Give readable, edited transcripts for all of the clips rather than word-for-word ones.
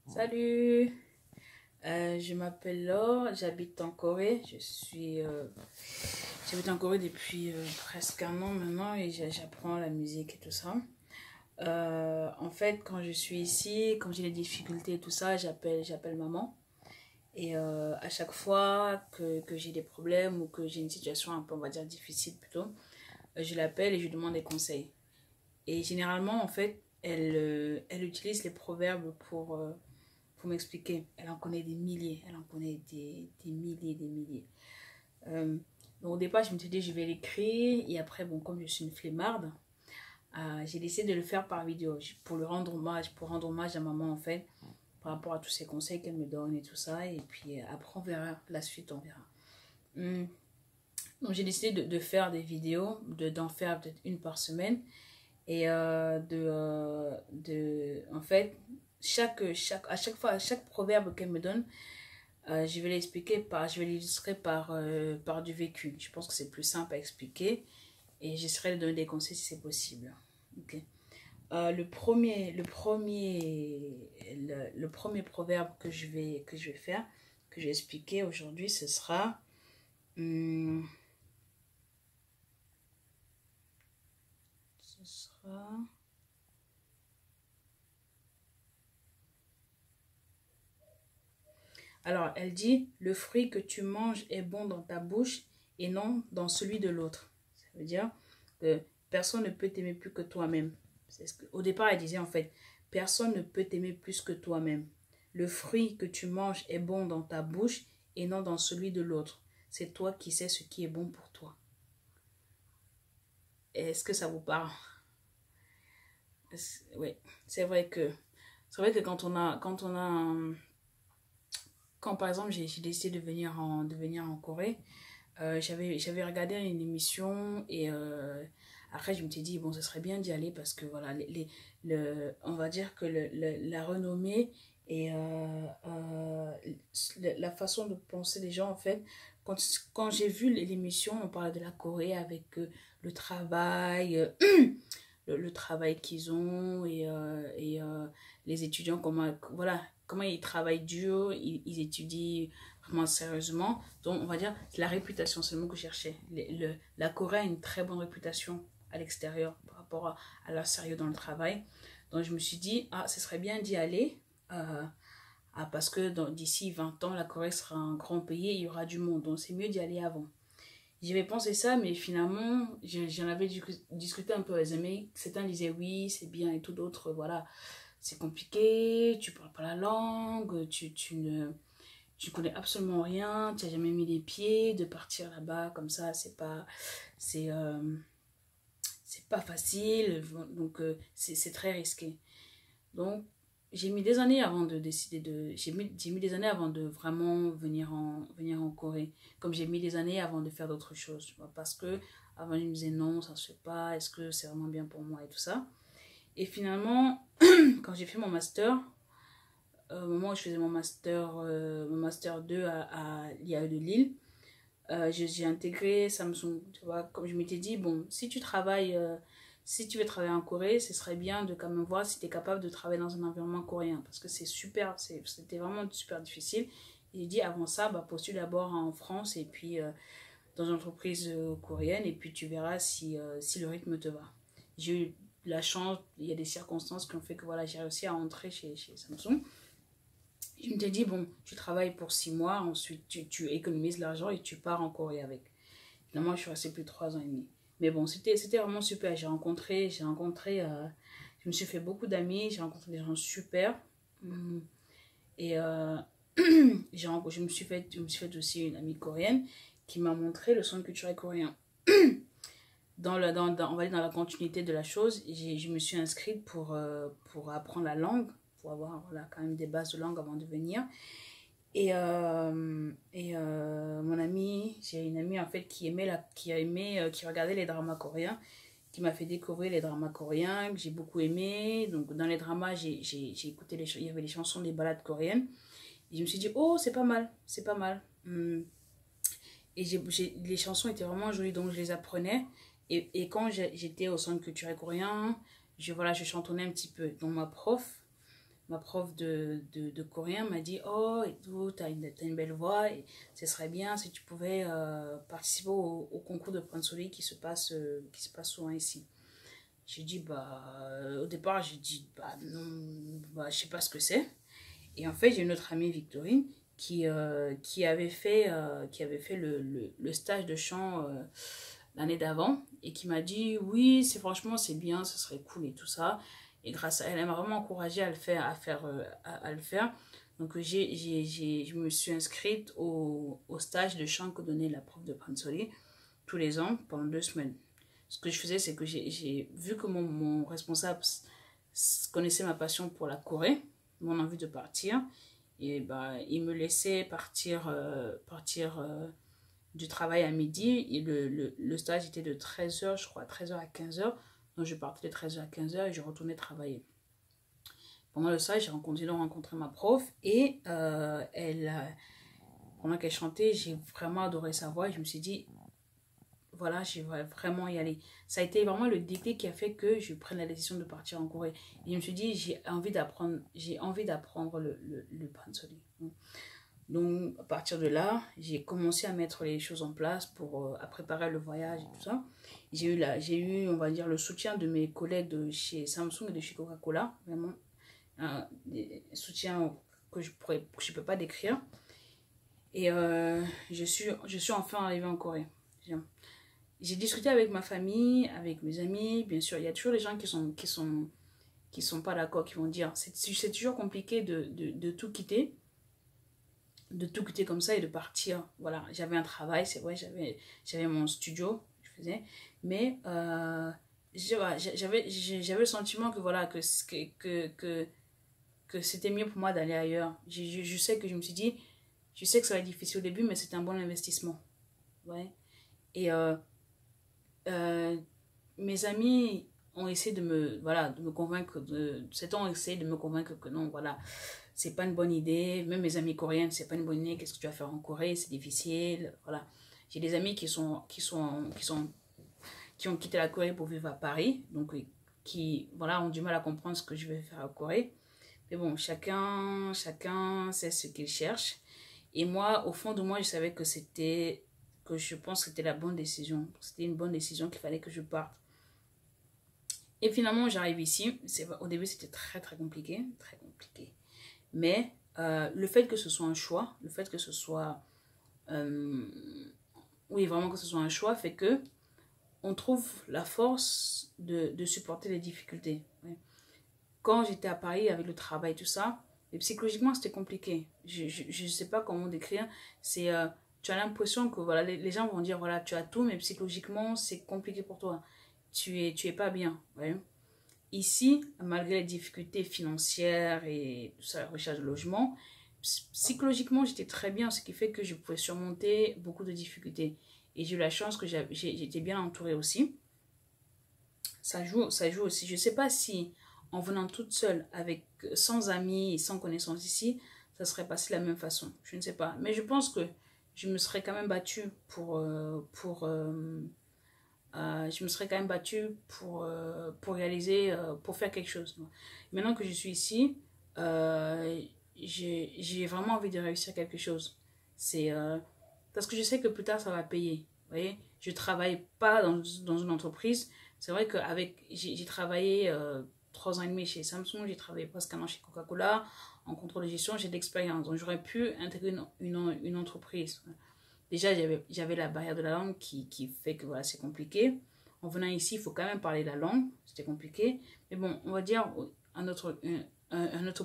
Salut, je m'appelle Laure, j'habite en Corée. J'habite en Corée depuis presque un an maintenant et j'apprends la musique et tout ça. En fait, quand je suis ici, quand j'ai des difficultés et tout ça, j'appelle maman. Et à chaque fois que j'ai des problèmes ou que j'ai une situation un peu, on va dire, difficile plutôt, je l'appelle et je lui demande des conseils. Et généralement, en fait, elle utilise les proverbes pour m'expliquer. Elle en connaît des milliers, elle en connaît des milliers, des milliers. Euh, donc au départ, je me suis dit, je vais l'écrire. Et après, bon, comme je suis une flemmarde, j'ai décidé de le faire par vidéo pour pour rendre hommage à maman, en fait, par rapport à tous ces conseils qu'elle me donne et tout ça. Et puis après, on verra la suite, on verra. Hum. Donc j'ai décidé de faire des vidéos, d'en faire peut-être une par semaine. Et en fait, à chaque fois, à chaque proverbe qu'elle me donne, je vais l'illustrer par du vécu. Je pense que c'est plus simple à expliquer et j'essaierai de donner des conseils si c'est possible. Ok. Le premier proverbe que je vais faire, que je vais expliquer aujourd'hui, hum, ce sera, alors, elle dit, le fruit que tu manges est bon dans ta bouche et non dans celui de l'autre. Ça veut dire que personne ne peut t'aimer plus que toi-même. Au départ, elle disait en fait, personne ne peut t'aimer plus que toi-même. Le fruit que tu manges est bon dans ta bouche et non dans celui de l'autre. C'est toi qui sais ce qui est bon pour toi. Est-ce que ça vous parle? Oui, c'est vrai que quand par exemple j'ai décidé de venir en Corée, j'avais regardé une émission et après je me suis dit bon ce serait bien d'y aller parce que voilà on va dire que la renommée et la façon de penser des gens en fait quand j'ai vu l'émission on parlait de la Corée avec le travail le travail qu'ils ont les étudiants comment ils travaillent dur ils étudient vraiment sérieusement. Donc, on va dire la réputation, c'est le mot que je cherchais. La Corée a une très bonne réputation à l'extérieur par rapport à leur sérieux dans le travail. Donc, je me suis dit, ce serait bien d'y aller parce que d'ici 20 ans, la Corée sera un grand pays et il y aura du monde. Donc, c'est mieux d'y aller avant. J'avais pensé ça, mais finalement, j'en avais discuté un peu avec les amis. Certains disaient oui, c'est bien et tout, d'autres, voilà, c'est compliqué, tu parles pas la langue, tu connais absolument rien, tu n'as jamais mis les pieds, de partir là-bas comme ça, c'est, euh, c'est pas facile, donc c'est très risqué. Donc, j'ai mis des années avant de décider j'ai mis des années avant de vraiment venir en Corée. Comme j'ai mis des années avant de faire d'autres choses, tu vois, parce que avant, je me disais non, ça se fait pas, est-ce que c'est vraiment bien pour moi et tout ça. Et finalement, quand j'ai fait mon master, au moment où je faisais mon master 2 à l'IAE de Lille, j'ai intégré Samsung, tu vois, comme je m'étais dit, bon, si tu veux travailler en Corée, ce serait bien de quand même voir si tu es capable de travailler dans un environnement coréen, parce que c'était vraiment super difficile. Et j'ai dit, avant ça, postule d'abord en France et puis dans une entreprise coréenne, et puis tu verras si le rythme te va. J'ai eu la chance, il y a des circonstances qui ont fait que voilà, j'ai réussi à entrer chez Samsung. Je me suis dit, bon, tu travailles pour 6 mois, ensuite tu économises l'argent et tu pars en Corée avec. Finalement, je suis restée plus de 3 ans et demi. Mais bon, c'était vraiment super. Je me suis fait beaucoup d'amis, j'ai rencontré des gens super. Et je me suis fait aussi une amie coréenne qui m'a montré le centre culturel coréen. On va dire dans la continuité de la chose, je me suis inscrite pour apprendre la langue, pour avoir voilà, quand même des bases de langue avant de venir. Mon amie, j'ai une amie en fait qui regardait les dramas coréens, qui m'a fait découvrir les dramas coréens, que j'ai beaucoup aimé. Donc dans les dramas, j'ai écouté il y avait les chansons des ballades coréennes. Et je me suis dit, oh, c'est pas mal, c'est pas mal. Et les chansons étaient vraiment jolies, donc je les apprenais. Et quand j'étais au centre culturel coréen, je chantonnais un petit peu. Donc ma prof ma prof de coréen m'a dit, oh, et tout, t'as une belle voix, et ce serait bien si tu pouvais participer au concours de Pansori qui se passe souvent ici. J'ai dit, au départ, j'ai dit, non, je sais pas ce que c'est. Et en fait, j'ai une autre amie, Victorine, qui avait fait le stage de chant l'année d'avant et qui m'a dit, oui, franchement, c'est bien, ce serait cool et tout ça. Et grâce à elle, elle m'a vraiment encouragée à le faire, à le faire. Donc, je me suis inscrite au stage de chant que donnait la prof de Pansori tous les ans pendant 2 semaines. Ce que je faisais, c'est que j'ai vu que mon responsable connaissait ma passion pour la Corée, mon envie de partir. Et il me laissait partir du travail à midi. Et le stage était de 13h, je crois, 13h à 15h. Donc je partais de 13h à 15h et je retournais travailler. Pendant le stage, j'ai rencontré ma prof et pendant qu'elle chantait, j'ai vraiment adoré sa voix. Je me suis dit, voilà, je vais vraiment y aller. Ça a été vraiment le déclic qui a fait que je prenne la décision de partir en Corée. Et je me suis dit, j'ai envie d'apprendre le pansori. Donc, à partir de là, j'ai commencé à mettre les choses en place à préparer le voyage et tout ça. J'ai eu, on va dire, le soutien de mes collègues de chez Samsung et de chez Coca-Cola. Vraiment, des soutiens que je ne peux pas décrire. Et je suis enfin arrivée en Corée. J'ai discuté avec ma famille, avec mes amis. Bien sûr, il y a toujours des gens qui sont pas d'accord, qui vont dire c'est toujours compliqué de tout quitter. De tout quitter comme ça et de partir. Voilà, j'avais un travail, c'est vrai, j'avais mon studio, je faisais. Mais j'avais le sentiment que voilà, que c'était mieux pour moi d'aller ailleurs. Je sais que je me suis dit, je sais que ça va être difficile au début, mais c'est un bon investissement. Ouais. Et mes amis ont essayé de me convaincre, certains ont essayé de me convaincre que non, voilà, c'est pas une bonne idée. Même mes amis coréennes, c'est pas une bonne idée. Qu'est-ce que tu vas faire en Corée? C'est difficile. Voilà. J'ai des amis qui ont quitté la Corée pour vivre à Paris. Donc, qui, voilà, ont du mal à comprendre ce que je vais faire en Corée. Mais bon, chacun sait ce qu'il cherche. Et moi, au fond de moi, je savais que je pense que c'était la bonne décision. C'était une bonne décision qu'il fallait que je parte. Et finalement, j'arrive ici. Au début, c'était très, très compliqué. Très compliqué. Mais le fait que ce soit un choix, le fait que ce soit... oui, vraiment que ce soit un choix, fait que on trouve la force de supporter les difficultés. Ouais. Quand j'étais à Paris avec le travail et tout ça, et psychologiquement, c'était compliqué. Je ne sais pas comment décrire. Tu as l'impression que voilà, les gens vont dire, voilà, tu as tout, mais psychologiquement, c'est compliqué pour toi. Tu es pas bien. Ouais. Ici, malgré les difficultés financières et la recherche de logement, psychologiquement, j'étais très bien, ce qui fait que je pouvais surmonter beaucoup de difficultés. Et j'ai eu la chance que j'étais bien entourée aussi. Ça joue aussi. Je ne sais pas si en venant toute seule, sans amis et sans connaissances ici, ça serait passé de la même façon. Je ne sais pas. Mais je pense que je me serais quand même battue je me serais quand même battue pour réaliser, pour faire quelque chose. Maintenant que je suis ici, j'ai vraiment envie de réussir quelque chose. Parce que je sais que plus tard, ça va payer. Vous voyez, je ne travaille pas dans une entreprise. C'est vrai que j'ai travaillé 3 ans et demi chez Samsung, j'ai travaillé presque 1 an chez Coca-Cola. En contrôle de gestion, j'ai de l'expérience. Donc, j'aurais pu intégrer une entreprise. Déjà, j'avais la barrière de la langue qui fait que voilà, c'est compliqué. En venant ici, il faut quand même parler la langue. C'était compliqué. Mais bon, on va dire, un autre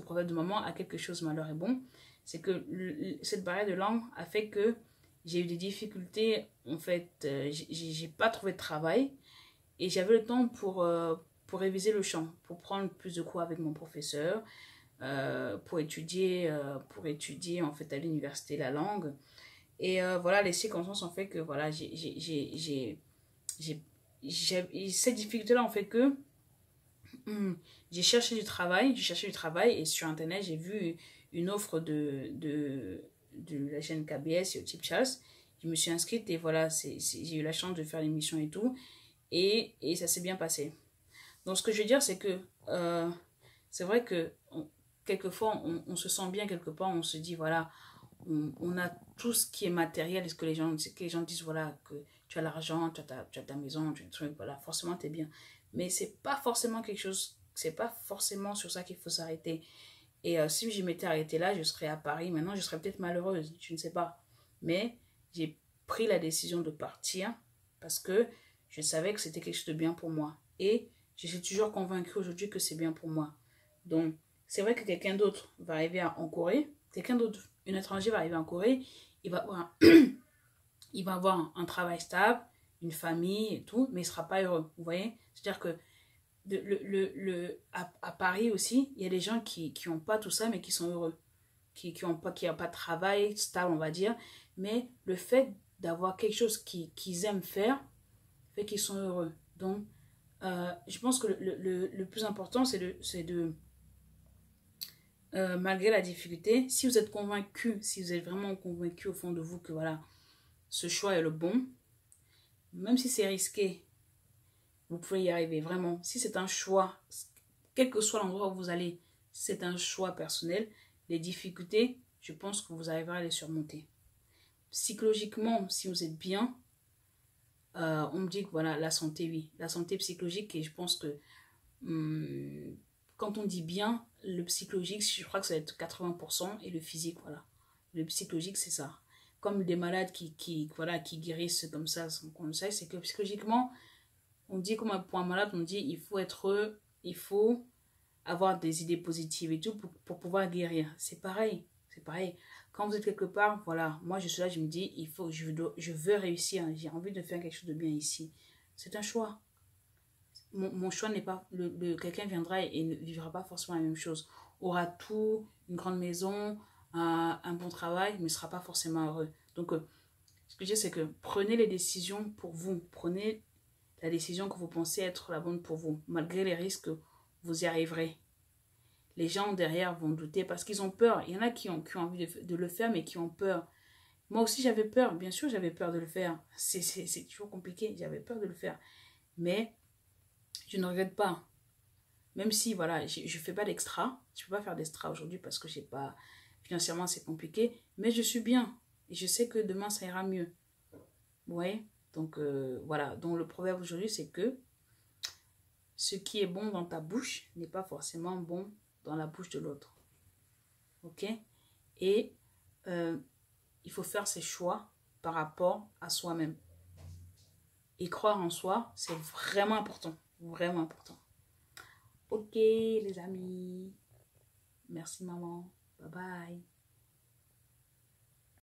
proverbe de maman a quelque chose, malheur est bon. C'est que cette barrière de langue a fait que j'ai eu des difficultés. En fait, j'ai pas trouvé de travail. Et j'avais le temps pour réviser le chant, pour prendre plus de cours avec mon professeur, pour étudier, en fait, à l'université la langue. Et voilà, les circonstances ont fait que voilà, cette difficulté-là ont fait que j'ai cherché du travail. Et sur Internet, j'ai vu une offre de la chaîne KBS et au Tip Charles. Je me suis inscrite et voilà, j'ai eu la chance de faire l'émission et tout. Et ça s'est bien passé. Donc, ce que je veux dire, c'est que c'est vrai que quelquefois, on se sent bien quelque part, on se dit, voilà, on a tout ce qui est matériel, est-ce que les gens disent, voilà, que tu as l'argent, tu as ta maison, tu as un truc, voilà, forcément, tu es bien. Mais c'est pas forcément quelque chose, c'est pas forcément sur ça qu'il faut s'arrêter. Et si je m'étais arrêtée là, je serais à Paris. Maintenant, je serais peut-être malheureuse, je ne sais pas. Mais j'ai pris la décision de partir parce que je savais que c'était quelque chose de bien pour moi. Et je suis toujours convaincue aujourd'hui que c'est bien pour moi. Donc, c'est vrai que quelqu'un d'autre va arriver en Corée, quelqu'un d'autre, un étranger va arriver en Corée, il va avoir, il va avoir un travail stable, une famille et tout, mais il ne sera pas heureux. Vous voyez? C'est-à-dire que à Paris aussi, il y a des gens qui n'ont pas tout ça, mais qui sont heureux. Qui n'ont pas de travail stable, on va dire. Mais le fait d'avoir quelque chose qu'ils aiment faire, fait qu'ils sont heureux. Donc, je pense que le plus important, malgré la difficulté, si vous êtes convaincu, si vous êtes vraiment convaincu au fond de vous que voilà, ce choix est le bon, même si c'est risqué, vous pouvez y arriver, vraiment. Si c'est un choix, quel que soit l'endroit où vous allez, c'est un choix personnel, les difficultés, je pense que vous arriverez à les surmonter. Psychologiquement, si vous êtes bien, on me dit que voilà, la santé, oui. La santé psychologique, et je pense que quand on dit bien, le psychologique, je crois que ça va être 80% et le physique, voilà. Le psychologique, c'est ça. Comme des malades voilà, qui guérissent comme ça, sans qu'on le sache, c'est que psychologiquement, on dit comme pour un malade, on dit il faut être, il faut avoir des idées positives et tout pour pouvoir guérir. C'est pareil, c'est pareil. Quand vous êtes quelque part, voilà, moi je suis là, je me dis, il faut, je veux réussir, j'ai envie de faire quelque chose de bien ici. C'est un choix. Mon choix n'est pas, quelqu'un viendra et ne vivra pas forcément la même chose. Aura tout, une grande maison, un bon travail, mais ne sera pas forcément heureux. Donc, ce que je dis, c'est que prenez les décisions pour vous. Prenez la décision que vous pensez être la bonne pour vous. Malgré les risques, vous y arriverez. Les gens derrière vont douter parce qu'ils ont peur. Il y en a qui ont envie de le faire, mais qui ont peur. Moi aussi, j'avais peur. Bien sûr, j'avais peur de le faire. C'est toujours compliqué. J'avais peur de le faire. Mais je ne regrette pas. Même si, voilà, je ne fais pas d'extra. Je ne peux pas faire d'extra aujourd'hui parce que j'ai pas... Financièrement, c'est compliqué. Mais je suis bien. Et je sais que demain, ça ira mieux. Vous voyez? Donc, voilà. Donc, le proverbe aujourd'hui, c'est que ce qui est bon dans ta bouche n'est pas forcément bon dans la bouche de l'autre. Ok? Et il faut faire ses choix par rapport à soi-même. Et croire en soi, c'est vraiment important. Vraiment important. Ok, les amis. Merci, maman. Bye bye.